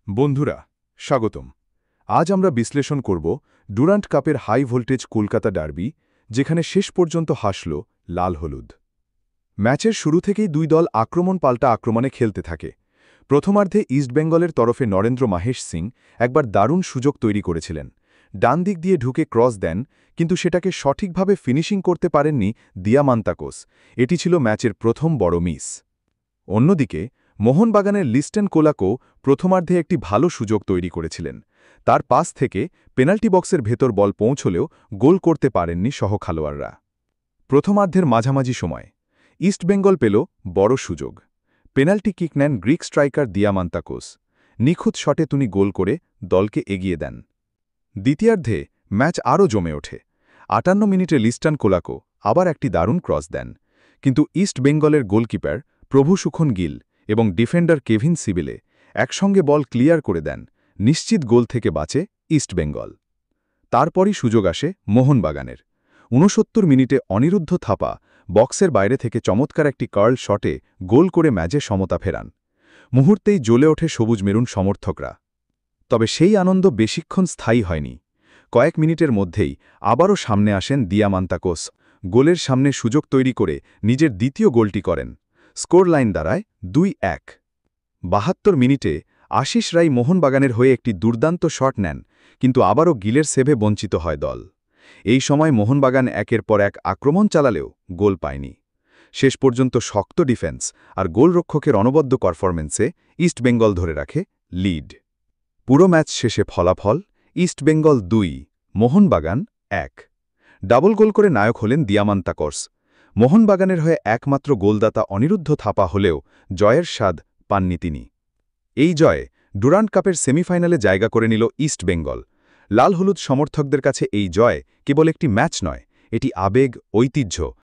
বন্ধুরা স্বাগতম। আজ আমরা বিশ্লেষণ করব ডুরান্ট কাপের হাই ভোল্টেজ কলকাতা ডার্বি, যেখানে শেষ পর্যন্ত হাসল লাল হলুদ। ম্যাচের শুরু থেকেই দুই দল আক্রমণ পাল্টা আক্রমণে খেলতে থাকে। প্রথমার্ধে ইস্টবেঙ্গলের তরফে নরেন্দ্র মাহেশ সিং একবার দারুণ সুযোগ তৈরি করেছিলেন। ডান দিক দিয়ে ঢুকে ক্রস দেন, কিন্তু সেটাকে সঠিকভাবে ফিনিশিং করতে পারেননি দিয়ামান্তাকোস। এটি ছিল ম্যাচের প্রথম বড় মিস। অন্যদিকে মোহনবাগানের লিস্টেন কোলাকো প্রথমার্ধে একটি ভালো সুযোগ তৈরি করেছিলেন। তার পাস থেকে পেনাল্টি বক্সের ভেতর বল পৌঁছলেও গোল করতে পারেননি সহ খেলোয়াড়রা। প্রথমার্ধের মাঝামাঝি সময় ইস্টবেঙ্গল পেল বড় সুযোগ। পেনাল্টি কিক নেন গ্রিক স্ট্রাইকার দিয়ামান্তাকোস। নিখুঁত শটে তিনি গোল করে দলকে এগিয়ে দেন। দ্বিতীয়ার্ধে ম্যাচ আরও জমে ওঠে। ৫৮ মিনিটে লিস্টন কোলাকো আবার একটি দারুণ ক্রস দেন, কিন্তু ইস্টবেঙ্গলের গোলকিপার প্রভু সুখন গিল এবং ডিফেন্ডার কেভিন সিবিলে একসঙ্গে বল ক্লিয়ার করে দেন। নিশ্চিত গোল থেকে বাঁচে ইস্টবেঙ্গল। তারপরই সুযোগ আসে মোহনবাগানের। ৬৯ মিনিটে অনিরুদ্ধ থাপা বক্সের বাইরে থেকে চমৎকার একটি কার্ল শটে গোল করে ম্যাচে সমতা ফেরান। মুহূর্তেই জ্বলে ওঠে সবুজ মেরুন সমর্থকরা। তবে সেই আনন্দ বেশিক্ষণ স্থায়ী হয়নি। কয়েক মিনিটের মধ্যেই আবারও সামনে আসেন দিয়ামান্তাকোস। গোলের সামনে সুযোগ তৈরি করে নিজের দ্বিতীয় গোলটি করেন। স্কোর লাইন দাঁড়ায় ২-১। ৭২ মিনিটে আশিস রায় মোহনবাগানের হয়ে একটি দুর্দান্ত শট নেন, কিন্তু আবারও গিলের সেভে বঞ্চিত হয় দল। এই সময় মোহনবাগান একের পর এক আক্রমণ চালালেও গোল পায়নি। শেষ পর্যন্ত শক্ত ডিফেন্স আর গোলরক্ষকের অনবদ্য পারফরম্যান্সে ইস্টবেঙ্গল ধরে রাখে লিড। পুরো ম্যাচ শেষে ফলাফল ইস্টবেঙ্গল ২, মোহনবাগান ১। ডাবল গোল করে নায়ক হলেন দিয়ামান্তাকোস। মোহনবাগানের হয়ে একমাত্র গোলদাতা অনিরুদ্ধ থাপা হলেও জয়ের স্বাদ পাননি তিনি। এই জয়ে ডুরান্ট কাপের সেমিফাইনালে জায়গা করে নিল ইস্টবেঙ্গল। লাল হলুদ সমর্থকদের কাছে এই জয় কেবল একটি ম্যাচ নয়, এটি আবেগ, ঐতিহ্য